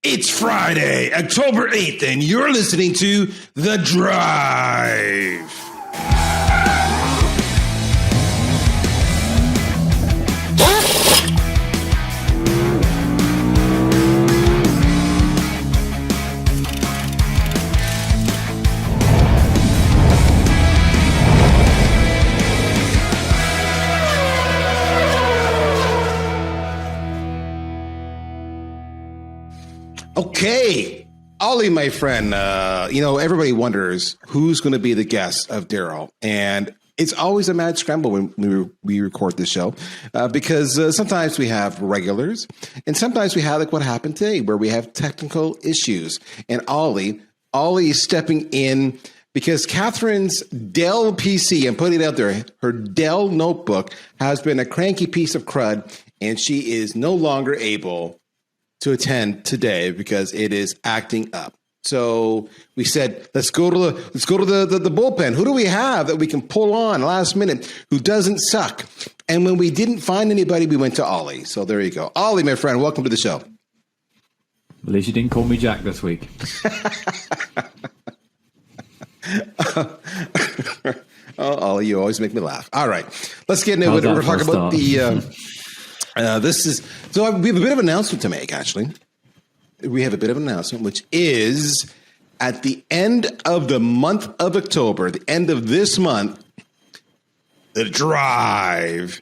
It's Friday, October 8th, and you're listening to The Drive. Okay, Ollie, my friend, everybody wonders who's going to be the guest of Daryl. And it's always a mad scramble when we record this show because sometimes we have regulars and sometimes we have like what happened today where we have technical issues. And Ollie is stepping in because Catherine's Dell PC, I'm putting it out there, her Dell notebook has been a cranky piece of crud and she is no longer able to attend today because it is acting up. So we said, let's go to the bullpen. Who do we have that we can pull on last minute who doesn't suck? And when we didn't find anybody, we went to Ollie. So there you go. Ollie, my friend, welcome to the show. At least you didn't call me Jack this week. Oh, Ollie, you always make me laugh. All right, let's get into it. We're talking about the... we have a bit of an announcement to make, actually. We have a bit of an announcement, which is at the end of the month of October, the end of this month, the Drive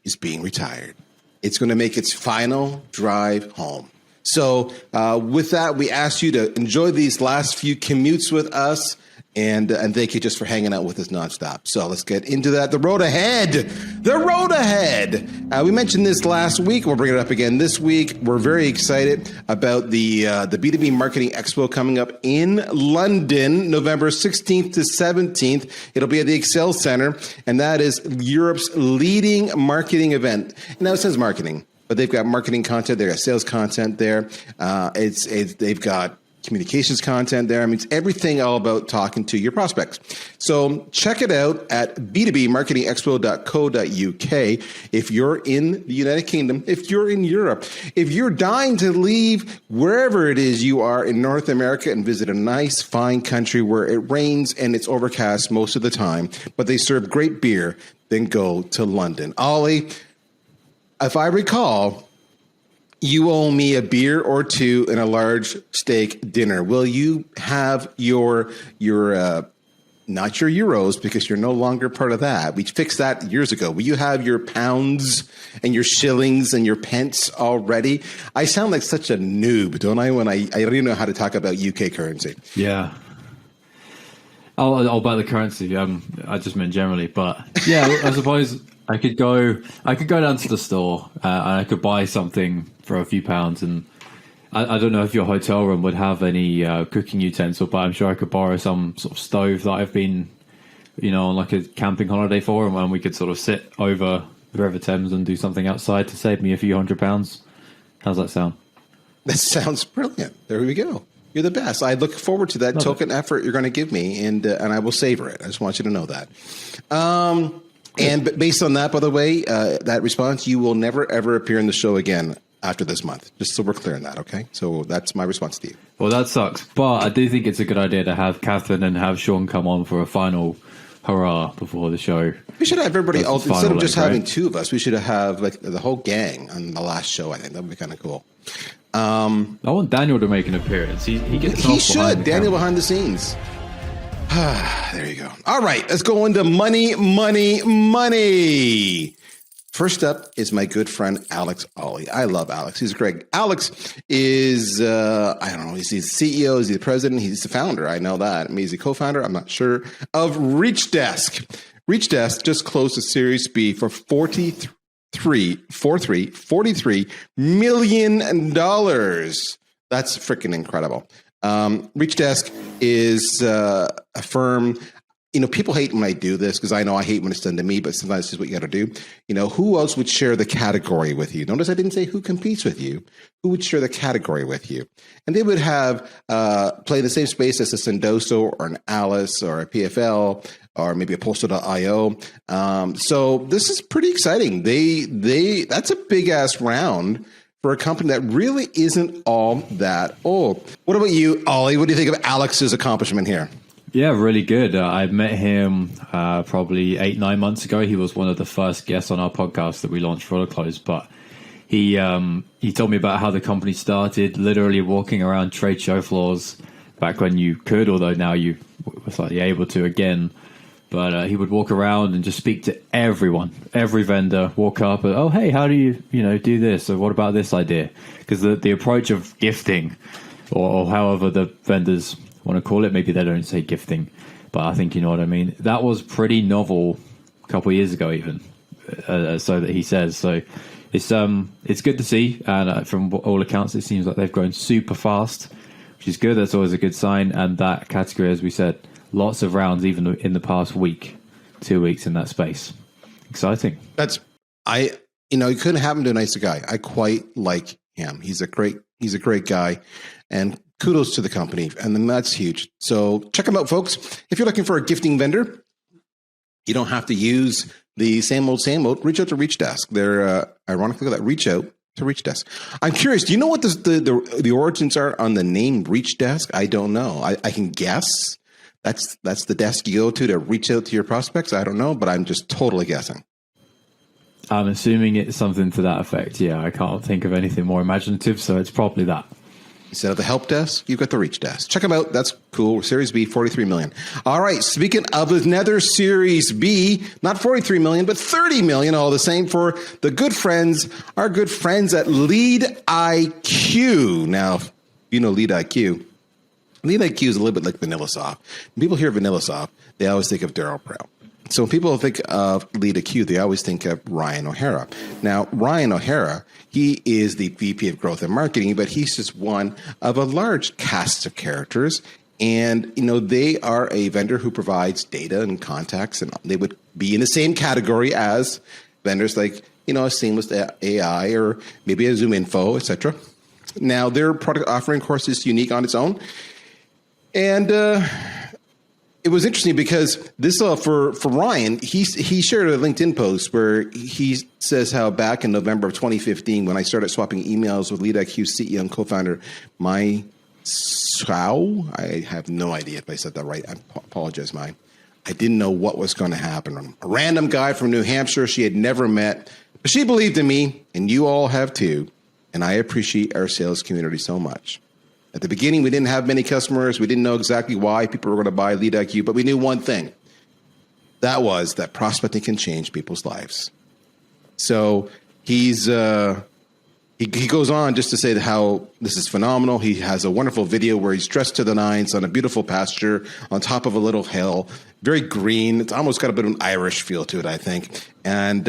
is being retired. It's going to make its final drive home. So with that, we ask you to enjoy these last few commutes with us. And thank you just for hanging out with us nonstop. So let's get into that. The road ahead. The road ahead. We mentioned this last week. We'll bring it up again this week. We're very excited about the B2B Marketing Expo coming up in London, November 16th to 17th. It'll be at the Excel Center, and that is Europe's leading marketing event. Now, it says marketing, but they've got marketing content. They've got sales content there. They've got communications content there. I mean, it's everything all about talking to your prospects. So check it out at b2bmarketingexpo.co.uk. If you're in the United Kingdom, if you're in Europe, if you're dying to leave wherever it is you are in North America and visit a nice, fine country where it rains and it's overcast most of the time, but they serve great beer, then go to London. Ollie, if I recall, you owe me a beer or two and a large steak dinner. Will you have your not your euros because you're no longer part of that? We fixed that years ago. Will you have your pounds and your shillings and your pence already? I sound like such a noob, don't I? When I don't even know how to talk about UK currency. Yeah. I'll buy the currency. I just meant generally, but yeah, I suppose I could go down to the store and I could buy something for a few pounds. And I don't know if your hotel room would have any cooking utensil, but I'm sure I could borrow some sort of stove that I've been, on like a camping holiday for, and we could sort of sit over the River Thames and do something outside to save me a few £100. How's that sound? That sounds brilliant. There we go. You're the best. I look forward to that token effort you're going to give me, and I will savor it. I just want you to know that. And based on that, by the way, that response, you will never, ever appear in the show again after this month, just so we're clear on that, okay? So that's my response to you. Well, that sucks, but I do think it's a good idea to have Catherine and have Sean come on for a final hurrah before the show. We should have everybody else, instead of just having two of us, we should have like the whole gang on the last show. I think that would be kind of cool. I want Daniel to make an appearance. He should. Daniel behind the scenes. There you go. All right, let's go into money. First up is my good friend, Alex Ollie. I love Alex. He's great. Alex is, he's the CEO, he's the president, he's the founder. I know that. Maybe he's the co-founder, I'm not sure, of ReachDesk. ReachDesk just closed a Series B for $43 million. That's freaking incredible. ReachDesk is a firm. People hate when I do this because I know I hate when it's done to me, but sometimes it's just what you got to do. Who else would share the category with you? Notice I didn't say who competes with you. Who would share the category with you? And they would have play the same space as a Sendoso or an Alice or a PFL or maybe a Postal.io. So this is pretty exciting. That's a big ass round for a company that really isn't all that old. What about you, Ollie? What do you think of Alex's accomplishment here? Yeah, really good. I met him probably 8-9 months ago. He was one of the first guests on our podcast that we launched for Close, but he told me about how the company started, literally walking around trade show floors back when you could, although now you were slightly able to again. But he would walk around and just speak to everyone, every vendor, walk up and, oh, hey, how do you do this? Or what about this idea? Because the approach of gifting, or however the vendors want to call it, maybe they don't say gifting, but I think you know what I mean. That was pretty novel a couple of years ago even, so that he says. So it's good to see. And from all accounts, it seems like they've grown super fast, which is good. That's always a good sign. And that category, as we said, lots of rounds, even in the past week, 2 weeks in that space. Exciting. You couldn't happen to a nicer guy. I quite like him. He's a great guy, and kudos to the company. And then that's huge. So check him out, folks. If you're looking for a gifting vendor, you don't have to use the same old. Reach out to ReachDesk. They're ironically that reach out to ReachDesk. I'm curious. Do you know what the origins are on the name ReachDesk? I don't know. I can guess. That's the desk you go to reach out to your prospects. I don't know, but I'm just totally guessing. I'm assuming it's something to that effect. Yeah, I can't think of anything more imaginative, so it's probably that. Instead of the help desk, you've got the reach desk. Check them out. That's cool. Series B, 43 million. All right. Speaking of another Series B, not 43 million, but 30 million, all the same, for our good friends at LeadIQ. Now, you know LeadIQ. LeadIQ is a little bit like VanillaSoft. When people hear VanillaSoft, they always think of Daryl Prout. So when people think of LeadIQ, they always think of Ryan O'Hara. Now, Ryan O'Hara, he is the VP of Growth and Marketing, but he's just one of a large cast of characters. And, they are a vendor who provides data and contacts, and they would be in the same category as vendors like, a Seamless AI or maybe a ZoomInfo, et cetera. Now, their product offering, of course, is unique on its own. And it was interesting because this for Ryan, he shared a LinkedIn post where he says how back in November of 2015, when I started swapping emails with LeadIQ CEO and co-founder Mai Sao, I have no idea if I said that right. I apologize, Mai. I didn't know what was going to happen. A random guy from New Hampshire she had never met, but she believed in me, and you all have too. And I appreciate our sales community so much. At the beginning, we didn't have many customers. We didn't know exactly why people were going to buy LeadIQ, but we knew one thing. That was that prospecting can change people's lives. So he goes on just to say how this is phenomenal. He has a wonderful video where he's dressed to the nines on a beautiful pasture on top of a little hill, very green. It's almost got a bit of an Irish feel to it, I think. And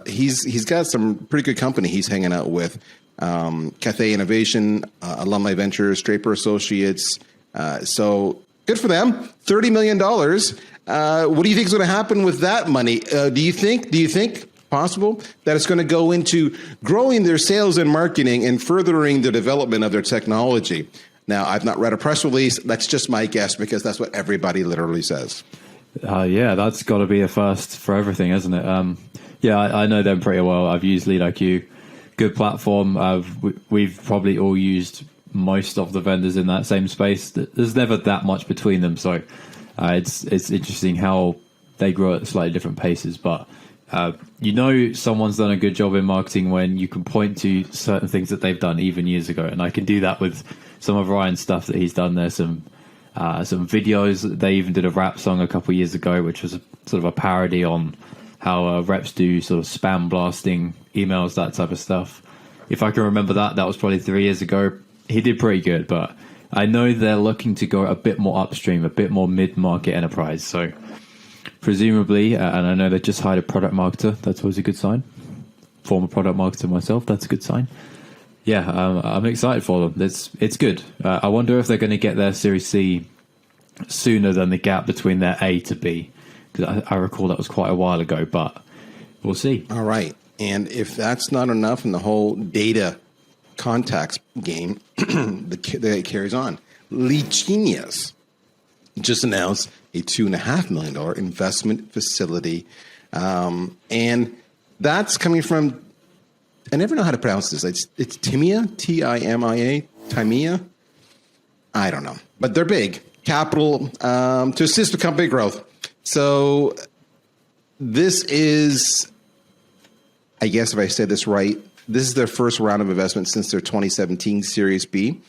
he's got some pretty good company he's hanging out with. Cathay Innovation, Alumni Ventures, Draper Associates. So good for them. $30 million. What do you think is going to happen with that money? Do you think possible that it's going to go into growing their sales and marketing and furthering the development of their technology? Now, I've not read a press release. That's just my guess because that's what everybody literally says. Yeah, that's got to be a first for everything, isn't it? Yeah, I know them pretty well. I've used LeadIQ. Good platform. We've probably all used most of the vendors in that same space. There's never that much between them, so it's interesting how they grow at slightly different paces. But someone's done a good job in marketing when you can point to certain things that they've done even years ago, and I can do that with some of Ryan's stuff that he's done. There's some videos. They even did a rap song a couple of years ago, which was sort of a parody on how reps do sort of spam blasting emails, that type of stuff. If I can remember that was probably 3 years ago. He did pretty good, but I know they're looking to go a bit more upstream, a bit more mid-market enterprise. So presumably, and I know they just hired a product marketer. That's always a good sign. Former product marketer myself, that's a good sign. Yeah, I'm excited for them. It's good. I wonder if they're going to get their Series C sooner than the gap between their A to B. Because I recall that was quite a while ago, but we'll see. All right. And if that's not enough in the whole data contacts game, that carries on. LeadGenius just announced a $2.5 million investment facility. And that's coming from I never know how to pronounce this. It's Timia, Timia, Timia. I don't know, but they're big capital to assist with company growth. So this is, I guess if I said this right, this is their first round of investment since their 2017 Series B.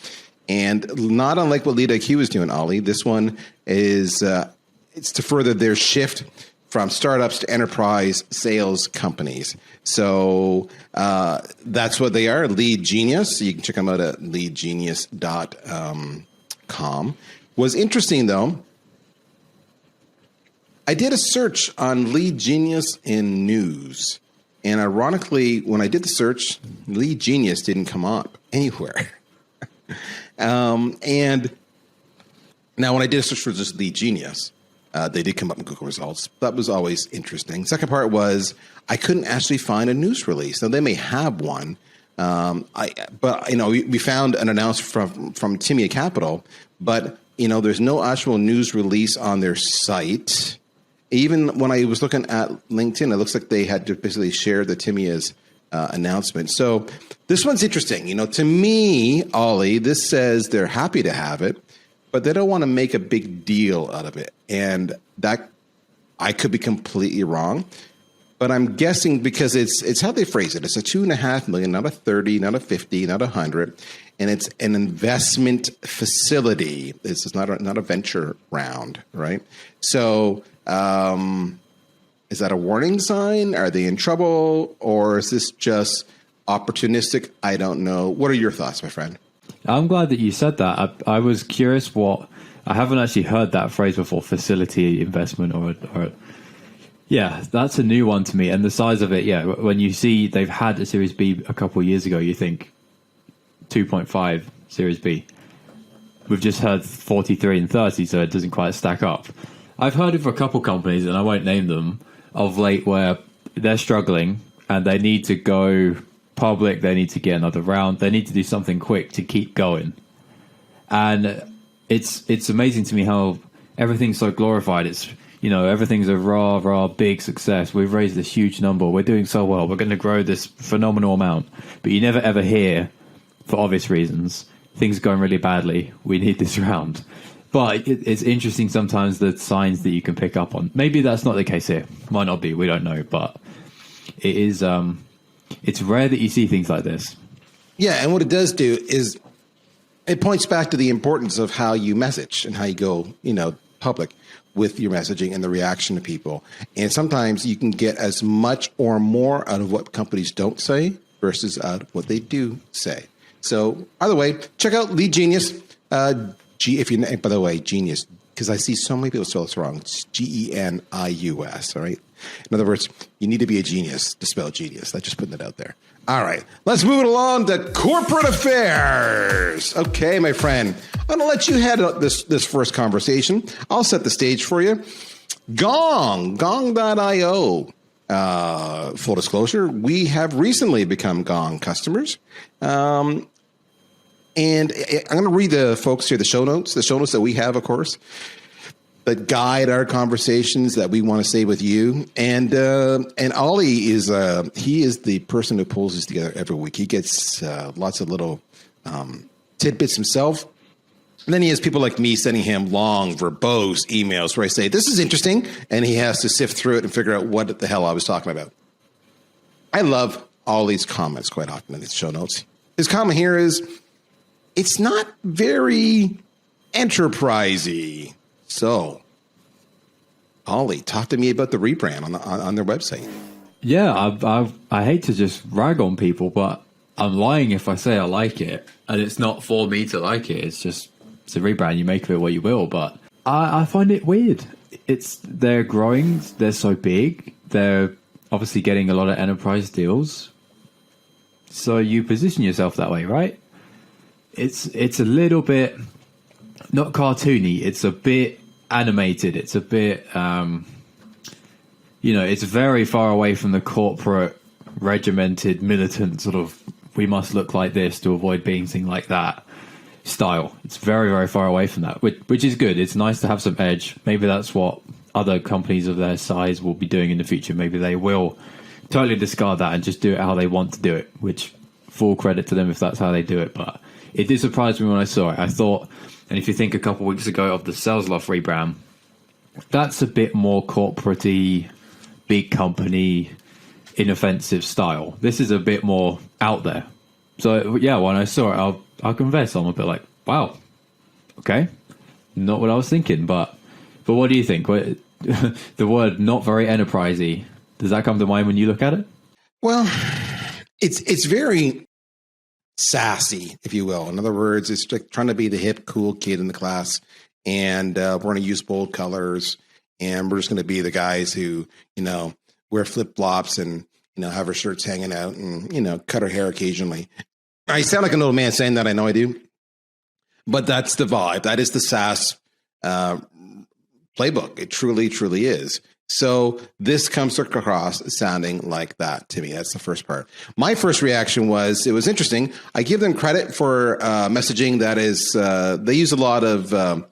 And not unlike what LeadIQ is doing, Ollie, this one is it's to further their shift from startups to enterprise sales companies. So that's what they are, LeadGenius. You can check them out at leadgenius.com. Was interesting, though. I did a search on LeadGenius in news. And ironically, when I did the search, LeadGenius didn't come up anywhere. And now when I did a search for just LeadGenius, they did come up in Google results. That was always interesting. Second part was I couldn't actually find a news release. Now they may have one, but we found an announcement from Timia Capital, but there's no actual news release on their site. Even when I was looking at LinkedIn, it looks like they had to basically share the Timia's announcement. So this one's interesting. To me, Ollie, this says they're happy to have it, but they don't want to make a big deal out of it. And that I could be completely wrong, but I'm guessing because it's how they phrase it. It's a $2.5 million, not a 30, not a 50, not 100, and it's an investment facility. This is not a venture round, right? So is that a warning sign? Are they in trouble, or is this just opportunistic? I don't know. What are your thoughts, my friend? I'm glad that you said that. I was curious I haven't actually heard that phrase before, facility investment or yeah, that's a new one to me. And the size of it, yeah, when you see they've had a Series B a couple of years ago, you think 2.5 Series B. We've just heard 43 and 30, so it doesn't quite stack up. I've heard of a couple companies, and I won't name them, of late where they're struggling and they need to go public, they need to get another round, they need to do something quick to keep going. And it's amazing to me how everything's so glorified. It's, everything's a raw, big success. We've raised this huge number. We're doing so well. We're going to grow this phenomenal amount. But you never, ever hear, for obvious reasons, things are going really badly. We need this round. But it's interesting sometimes the signs that you can pick up on. Maybe that's not the case here. Might not be. We don't know. But it is. It's rare that you see things like this. Yeah, and what it does do is it points back to the importance of how you message and how you go, public with your messaging and the reaction to people. And sometimes you can get as much or more out of what companies don't say versus out of what they do say. So either way, check out LeadGenius. By the way, genius, because I see so many people spell this wrong. It's Genius, all right? In other words, you need to be a genius to spell genius. I'm just putting it out there. All right, let's move it along to corporate affairs. Okay, my friend, I'm going to let you head up this first conversation. I'll set the stage for you. Gong.io. Full disclosure, we have recently become Gong customers. And I'm going to read the folks here, the show notes that we have, of course, that guide our conversations that we want to say with you. And Ollie is he is the person who pulls this together every week. He gets lots of little tidbits himself. And then he has people like me sending him long, verbose emails where I say, this is interesting. And he has to sift through it and figure out what the hell I was talking about. I love Ollie's comments quite often in his show notes. His comment here is, it's not very enterprisey. So, Ollie, talk to me about the rebrand on their website. Yeah, I hate to just rag on people, but I'm lying if I say I like it. And it's not for me to like it. It's a rebrand. You make of it what you will. But I find it weird. They're growing. They're so big. They're obviously getting a lot of enterprise deals. So you position yourself that way, right? It's a little bit not cartoony. It's a bit animated. It's a bit, it's very far away from the corporate, regimented, militant sort of, we must look like this to avoid being seen like that style. It's very, very far away from that, which is good. It's nice to have some edge. Maybe that's what other companies of their size will be doing in the future. Maybe they will totally discard that and just do it how they want to do it, which full credit to them if that's how they do it. But it did surprise me when I saw it. I thought, and if you think a couple of weeks ago of the SalesLoft rebrand, that's a bit more corporate-y, big company, inoffensive style. This is a bit more out there. So yeah, when I saw it, I'll confess, I'm a bit like, wow, okay, not what I was thinking. But what do you think? The word not very enterprisey, does that come to mind when you look at it? Well, it's very sassy, if you will. In other words, it's like trying to be the hip, cool kid in the class, and we're going to use bold colors, and we're just going to be the guys who, wear flip flops and have our shirts hanging out and cut our hair occasionally. I sound like an old man saying that. I know I do, but that's the vibe. That is the SaaS playbook. It truly, truly is. So this comes across sounding like that to me. That's the first part. My first reaction was, it was interesting. I give them credit for messaging that is, they use a lot of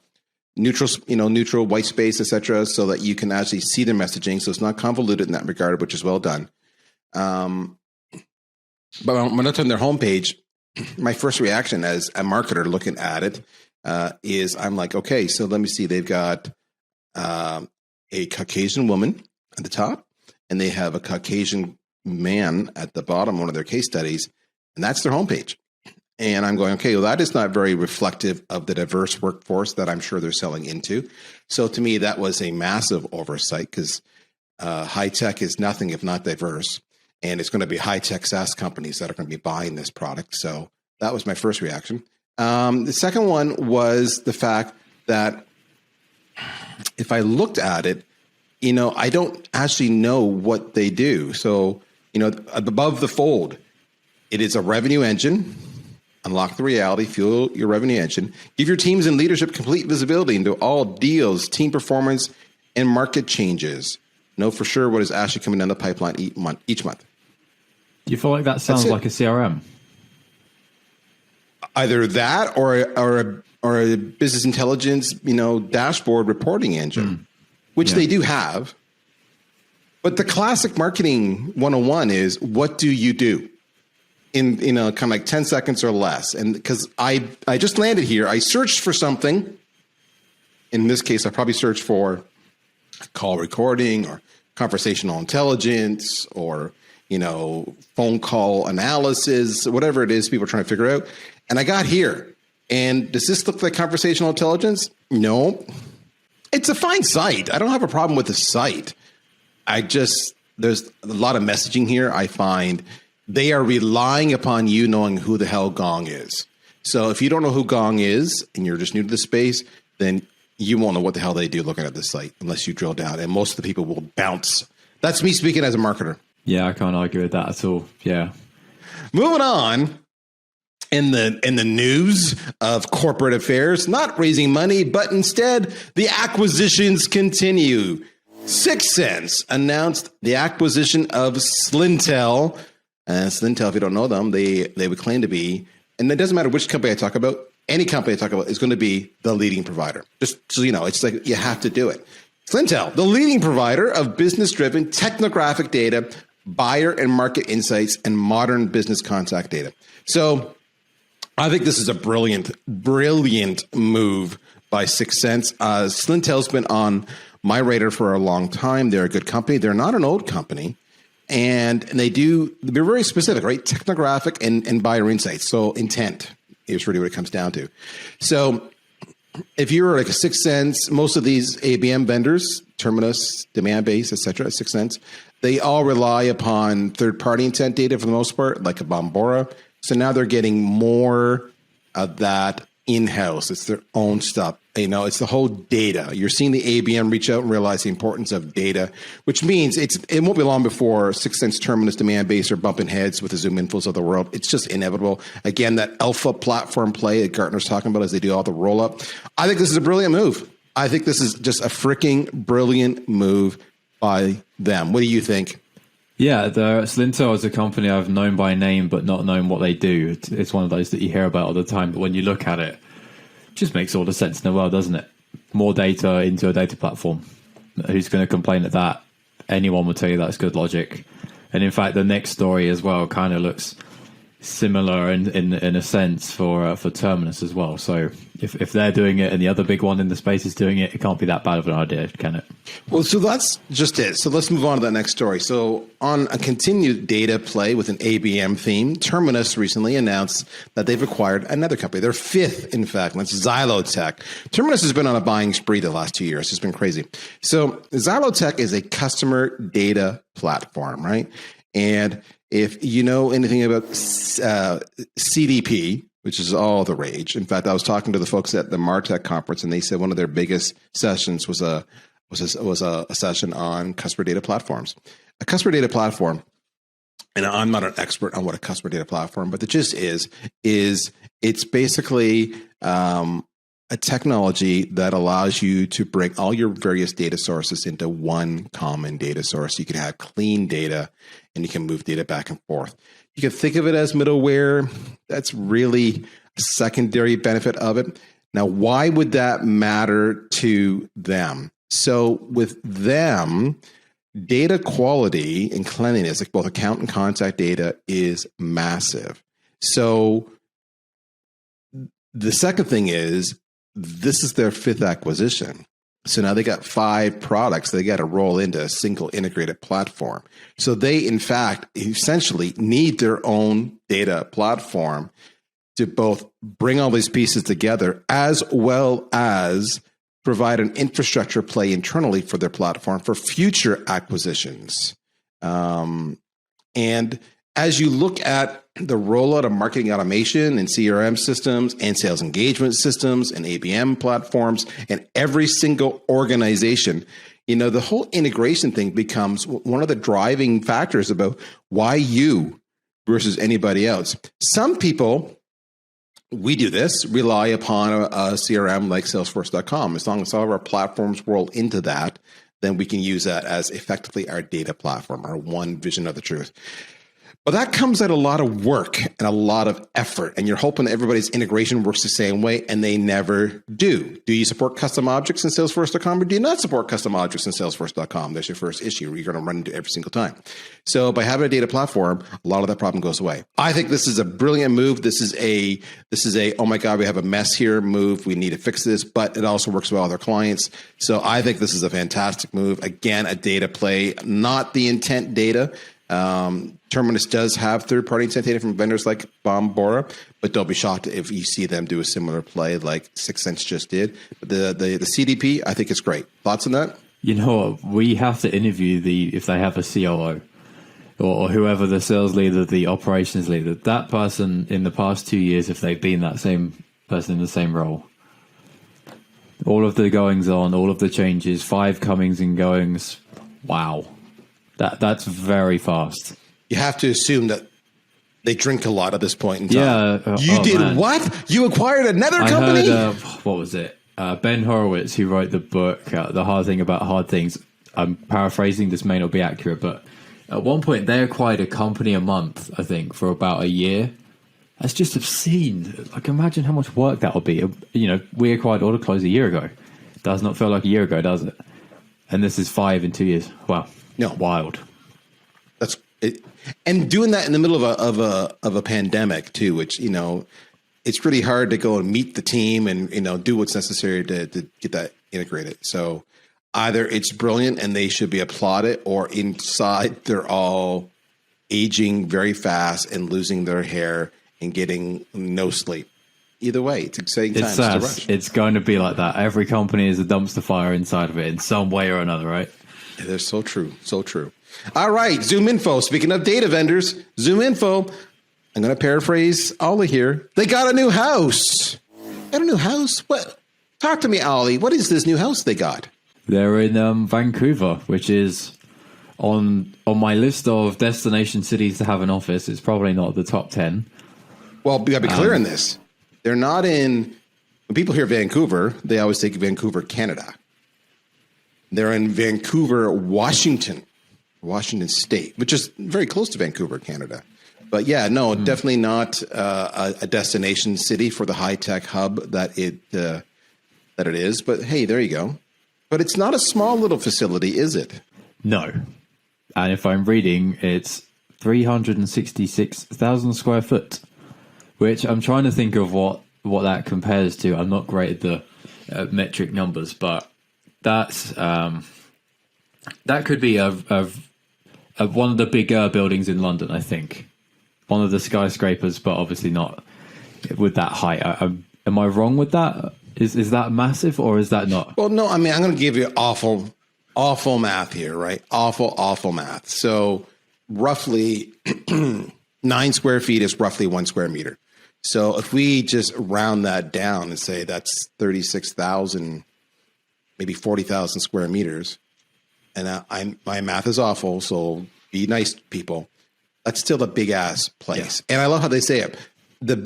neutral white space, etc., so that you can actually see their messaging. So it's not convoluted in that regard, which is well done. But when I looked on their homepage, my first reaction as a marketer looking at it is I'm like, okay, so let me see. They've got a Caucasian woman at the top, and they have a Caucasian man at the bottom, one of their case studies, and that's their homepage. And I'm going, okay, well, that is not very reflective of the diverse workforce that I'm sure they're selling into. So to me, that was a massive oversight, because high tech is nothing if not diverse. And it's going to be high tech SaaS companies that are going to be buying this product. So that was my first reaction. The second one was the fact that if I looked at it, I don't actually know what they do. So, above the fold, it is a revenue engine. Unlock the reality, fuel your revenue engine, give your teams and leadership complete visibility into all deals, team performance, and market changes. Know for sure what is actually coming down the pipeline each month. Do you feel like that sounds like a CRM? Either that or a business intelligence, dashboard reporting engine, which they do have. But the classic marketing 101 is, what do you do? In kind of like 10 seconds or less. And because I just landed here, I searched for something. In this case, I probably searched for call recording or conversational intelligence or, phone call analysis, whatever it is people are trying to figure out. And I got here. And does this look like conversational intelligence? No. It's a fine site. I don't have a problem with the site. There's a lot of messaging here. I find they are relying upon you knowing who the hell Gong is. So if you don't know who Gong is and you're just new to the space, then you won't know what the hell they do looking at this site unless you drill down. And most of the people will bounce. That's me speaking as a marketer. Yeah, I can't argue with that at all. Yeah. Moving on. In the news of corporate affairs, not raising money, but instead the acquisitions continue. 6th Sense announced the acquisition of Slintel. Slintel, if you don't know them, they would claim to be, and it doesn't matter which company I talk about, any company I talk about is going to be the leading provider. Just so you know, it's like you have to do it. Slintel, the leading provider of business-driven technographic data, buyer and market insights, and modern business contact data. So I think this is a brilliant move by 6th Sense. Slintel's been on my radar for a long time. They're a good company. They're not an old company. And they're very specific, right? Technographic and buyer insights. So intent is really what it comes down to. So if you're like a 6th Sense, most of these ABM vendors, Terminus, Demandbase, et cetera, 6th Sense, they all rely upon third-party intent data for the most part, like a Bombora. So now they're getting more of that in-house. It's their own stuff. It's the whole data. You're seeing the ABM reach out and realize the importance of data, which means it won't be long before 6th Sense, Terminus, Demandbase are bumping heads with the ZoomInfos of the world. It's just inevitable. Again, that alpha platform play that Gartner's talking about as they do all the roll-up. I think this is a brilliant move. I think this is just a freaking brilliant move by them. What do you think? Yeah, Slintel is a company I've known by name, but not known what they do. It's one of those that you hear about all the time, but when you look at it, just makes all the sense in the world, doesn't it? More data into a data platform. Who's going to complain at that? Anyone would tell you that's good logic. And in fact, the next story as well kind of looks similar in a sense for Terminus as well. So if they're doing it and the other big one in the space is doing it, it can't be that bad of an idea, can it? Well, so that's just it. So let's move on to that next story. So on a continued data play with an ABM theme, Terminus recently announced that they've acquired another company. Their fifth, in fact, and that's Xylotech. Terminus has been on a buying spree the last 2 years. It's been crazy. So Xylotech is a customer data platform, right? And if you know anything about CDP, which is all the rage. In fact, I was talking to the folks at the MarTech conference, and they said one of their biggest sessions was a session on customer data platforms. A customer data platform, and I'm not an expert on what a customer data platform, but the gist is it's basically a technology that allows you to bring all your various data sources into one common data source. You can have clean data and you can move data back and forth. You can think of it as middleware. That's really a secondary benefit of it. Now, why would that matter to them? So with them, data quality and cleanliness, like both account and contact data, is massive. So the second thing is, this is their fifth acquisition. So now they got 5 products they got to roll into a single integrated platform. So they, in fact, essentially need their own data platform to both bring all these pieces together as well as provide an infrastructure play internally for their platform for future acquisitions. And as you look at the rollout of marketing automation and CRM systems and sales engagement systems and ABM platforms and every single organization, you know, the whole integration thing becomes one of the driving factors about why you versus anybody else. Some people, we do this, rely upon a CRM like Salesforce.com. As long as all of our platforms roll into that, then we can use that as effectively our data platform, our one vision of the truth. But that comes at a lot of work and a lot of effort, and you're hoping that everybody's integration works the same way, and they never do. Do you support custom objects in Salesforce.com, or do you not support custom objects in Salesforce.com? That's your first issue you're going to run into every single time. So by having a data platform, a lot of that problem goes away. I think this is a brilliant move. This is a oh my God, we have a mess here move. We need to fix this, but it also works well with our clients. So I think this is a fantastic move. Again, a data play, not the intent data. Terminus does have third-party intent data from vendors like Bombora, but don't be shocked if you see them do a similar play like 6 Sense just did. But the CDP, I think it's great. Thoughts on that? You know what? We have to interview if they have a COO or whoever the sales leader, the operations leader, that person in the past 2 years, if they've been that same person in the same role. All of the goings on, all of the changes, 5 comings and goings. Wow. That's very fast. You have to assume that they drink a lot at this point in time. Yeah. You did man. What? You acquired another company? I heard, what was it? Ben Horowitz, who wrote the book, The Hard Thing About Hard Things. I'm paraphrasing, this may not be accurate, but at one point they acquired a company a month, I think, for about a year. That's just obscene. Like, imagine how much work that would be. You know, we acquired AutoClose a year ago. Does not feel like a year ago, does it? And this is 5 in 2 years. Wow. No, wild. That's it. And doing that in the middle of a pandemic too, which, you know, it's really hard to go and meet the team and, you know, do what's necessary to get that integrated. So either it's brilliant and they should be applauded, or inside they're all aging very fast and losing their hair and getting no sleep. Either way, it's exciting times to rush. It's going to be like that. Every company is a dumpster fire inside of it in some way or another, right? They're so true. So true. All right. ZoomInfo. Speaking of data vendors, ZoomInfo. I'm going to paraphrase Ollie here. They got a new house. Got a new house? What? Talk to me, Ollie. What is this new house they got? They're in Vancouver, which is on my list of destination cities to have an office. It's probably not the top 10. Well, we got to be clear on this. They're not in. When people hear Vancouver, they always think Vancouver, Canada. They're in Vancouver, Washington State, which is very close to Vancouver, Canada. But yeah, no, definitely not a destination city for the high-tech hub that it is. But hey, there you go. But it's not a small little facility, is it? No. and if I'm reading, it's 366,000 square foot, which I'm trying to think of what that compares to. I'm not great at the metric numbers, but that's that could be one of the bigger buildings in London, I think. One of the skyscrapers, but obviously not with that height. Am I wrong with that? Is that massive, or is that not? Well, no, I mean, I'm going to give you awful math here, right? Awful math. So roughly 9 square feet is roughly 1 square meter. So if we just round that down and say that's 36,000, maybe 40,000 square meters, and my math is awful, so be nice, people. That's still a big ass place, and I love how they say it. The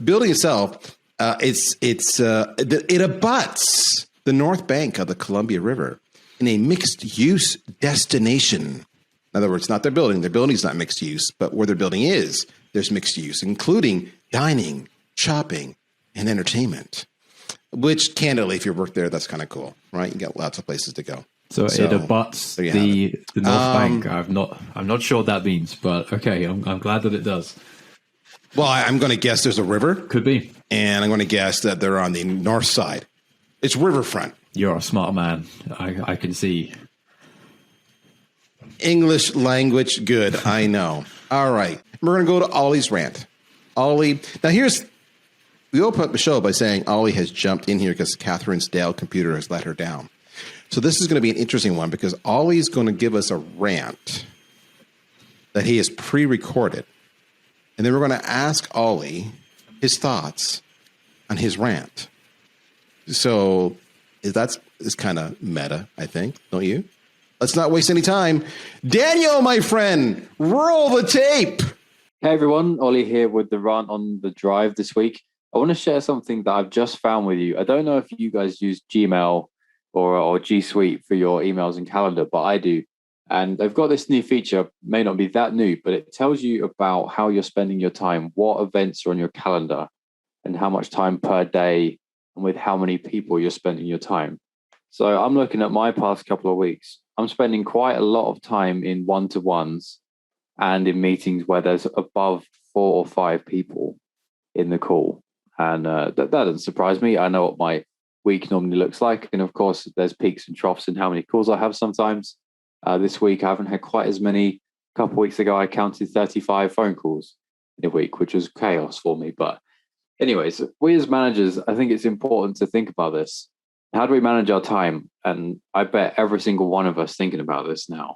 building itself, it abuts the north bank of the Columbia River in a mixed use destination. In other words, not their building. Their building's not mixed use, but where their building is, there's mixed use, including dining, shopping, and entertainment. Which, candidly, if you work there, that's kind of cool, right? You got lots of places to go. So it abuts the North Bank. I'm not sure what that means, but okay, I'm glad that it does. Well, I'm going to guess there's a river. Could be. And I'm going to guess that they're on the north side. It's riverfront. You're a smart man. I can see. English language, good. I know. All right. We're going to go to Ollie's rant. Ollie. Now, we open up the show by saying Ollie has jumped in here because Catherine's Dell computer has let her down. So this is going to be an interesting one because Ollie's going to give us a rant that he has pre-recorded. And then we're going to ask Ollie his thoughts on his rant. So that's kind of meta, I think, don't you? Let's not waste any time. Daniel, my friend, roll the tape. Hey everyone, Ollie here with the rant on the drive this week. I want to share something that I've just found with you. I don't know if you guys use Gmail or G Suite for your emails and calendar, but I do. And they've got this new feature, may not be that new, but it tells you about how you're spending your time, what events are on your calendar, and how much time per day, and with how many people you're spending your time. So I'm looking at my past couple of weeks. I'm spending quite a lot of time in one-to-ones and in meetings where there's above 4 or 5 people in the call. And that doesn't surprise me. I know what my week normally looks like. And of course, there's peaks and troughs in how many calls I have sometimes. This week, I haven't had quite as many. A couple of weeks ago, I counted 35 phone calls in a week, which was chaos for me. But anyways, we as managers, I think it's important to think about this. How do we manage our time? And I bet every single one of us thinking about this now.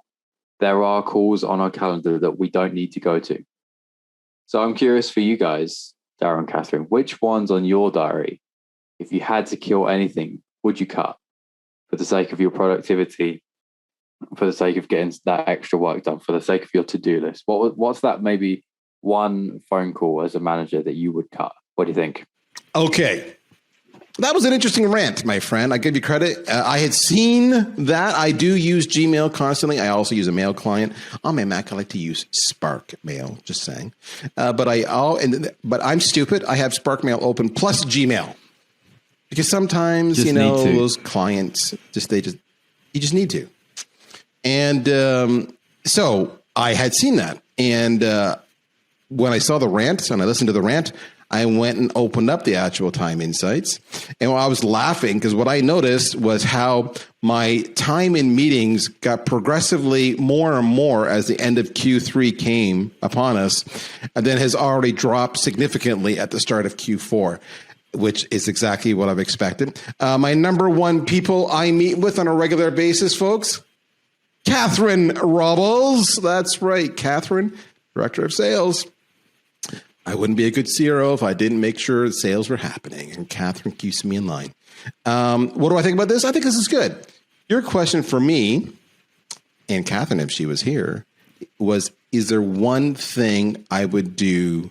There are calls on our calendar that we don't need to go to. So I'm curious for you guys, Darren and Catherine, which ones on your diary, if you had to kill anything, would you cut for the sake of your productivity, for the sake of getting that extra work done, for the sake of your to-do list? What's that maybe one phone call as a manager that you would cut? What do you think? Okay. That was an interesting rant, my friend. I give you credit. I had seen that. I do use Gmail constantly. I also use a mail client. On my Mac, I like to use Spark Mail, just saying. But I'm stupid. I have Spark Mail open plus Gmail. Because sometimes, those clients, you just need to. And so I had seen that. And when I saw the rant and I listened to the rant, I went and opened up the actual time insights. And I was laughing because what I noticed was how my time in meetings got progressively more and more as the end of Q3 came upon us, and then has already dropped significantly at the start of Q4, which is exactly what I've expected. My number one people I meet with on a regular basis, folks, Catherine Robles. That's right, Catherine, Director of Sales. I wouldn't be a good CRO if I didn't make sure sales were happening, and Catherine keeps me in line. What do I think about this? I think this is good. Your question for me, and Catherine, if she was here, was, is there one thing I would do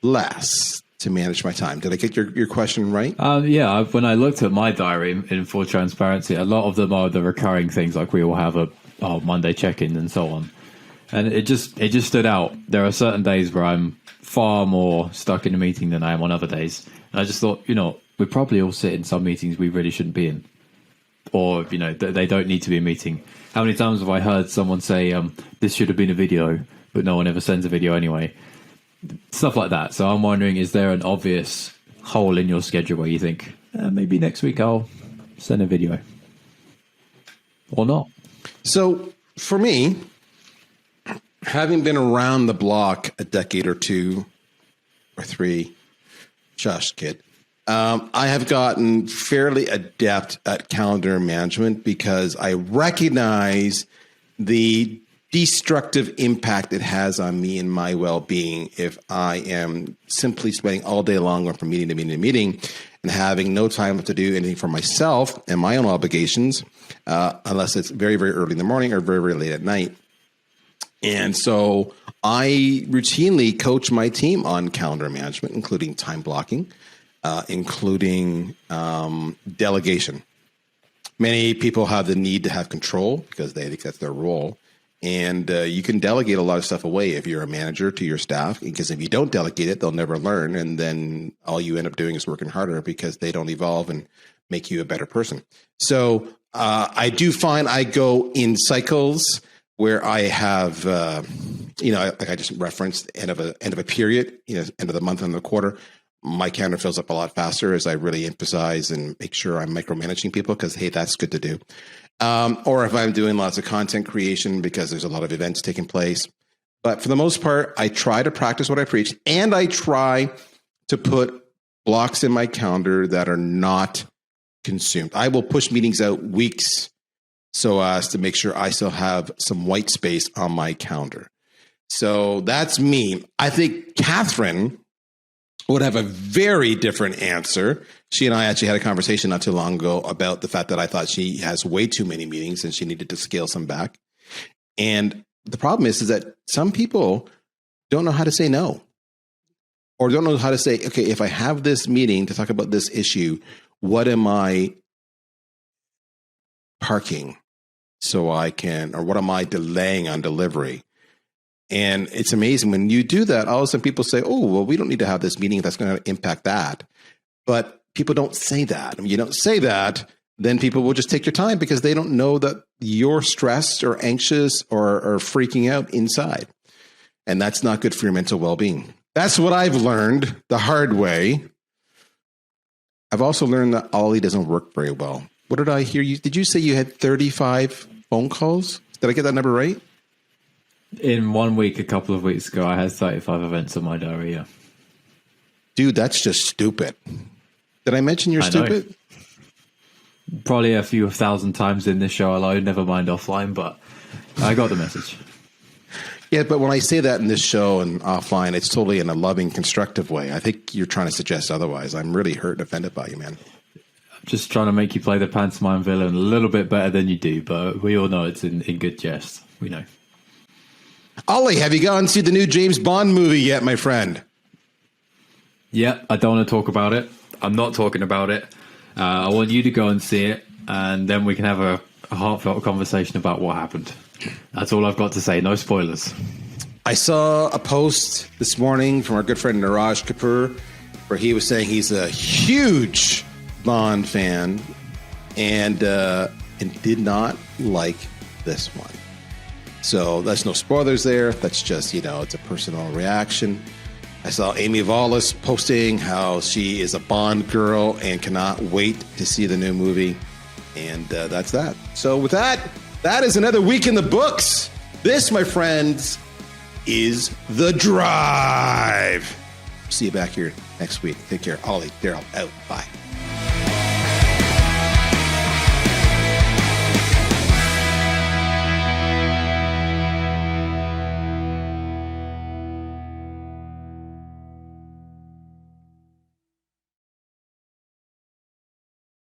less to manage my time? Did I get your question right? Yeah, when I looked at my diary in full transparency, a lot of them are the recurring things, like we all have a Monday check-in and so on. And it just stood out. There are certain days where I'm far more stuck in a meeting than I am on other days. And I just thought, we probably all sit in some meetings we really shouldn't be in. or they don't need to be a meeting. How many times have I heard someone say, this should have been a video, but no one ever sends a video anyway? Stuff like that. So I'm wondering, is there an obvious hole in your schedule where you think, maybe next week I'll send a video, or not? So for me, having been around the block a decade or two or three, shush, kid, I have gotten fairly adept at calendar management because I recognize the destructive impact it has on me and my well-being if I am simply spending all day long going from meeting to meeting to meeting and having no time to do anything for myself and my own obligations, unless it's very, very early in the morning or very, very late at night. And so I routinely coach my team on calendar management, including time blocking, including delegation. Many people have the need to have control because they think that's their role. And you can delegate a lot of stuff away if you're a manager to your staff, because if you don't delegate it, they'll never learn. And then all you end up doing is working harder because they don't evolve and make you a better person. So I do find I go in cycles where I have, like I just referenced, end of a period, end of the month, end of the quarter. My calendar fills up a lot faster as I really emphasize and make sure I'm micromanaging people because, hey, that's good to do. Or if I'm doing lots of content creation because there's a lot of events taking place. But for the most part, I try to practice what I preach, and I try to put blocks in my calendar that are not consumed. I will push meetings out weeks so as to make sure I still have some white space on my calendar. So that's me. I think Catherine would have a very different answer. She and I actually had a conversation not too long ago about the fact that I thought she has way too many meetings and she needed to scale some back. And the problem is that some people don't know how to say no, or don't know how to say, okay, if I have this meeting to talk about this issue, what am I parking so I can, or what am I delaying on delivery? And it's amazing when you do that, all of a sudden people say, oh, well, we don't need to have this meeting if that's going to impact that. But people don't say that. When you don't say that, then people will just take your time because they don't know that you're stressed or anxious or freaking out inside. And that's not good for your mental well-being. That's what I've learned the hard way. I've also learned that Ollie doesn't work very well. What did I hear you? Did you say you had 35 phone calls? Did I get that number right? In 1 week, a couple of weeks ago, I had 35 events in my diary, yeah. Dude, that's just stupid. Did I mention you're stupid? Probably a few thousand times in this show alone, never mind offline, but I got the message. Yeah, but when I say that in this show and offline, it's totally in a loving, constructive way. I think you're trying to suggest otherwise. I'm really hurt and offended by you, man. I'm just trying to make you play the pantomime villain a little bit better than you do, but we all know it's in good jest. We know. Ollie, have you gone to the new James Bond movie yet, my friend? Yeah, I don't want to talk about it. I'm not talking about it. I want you to go and see it, and then we can have a heartfelt conversation about what happened. That's all I've got to say. No spoilers. I saw a post this morning from our good friend Niraj Kapoor where he was saying he's a huge Bond fan and did not like this one. So there's no spoilers there. That's just, it's a personal reaction. I saw Amy Wallace posting how she is a Bond girl and cannot wait to see the new movie. And that's that. So with that is another week in the books. This, my friends, is The Drive. See you back here next week. Take care. Ollie, Daryl, out. Bye.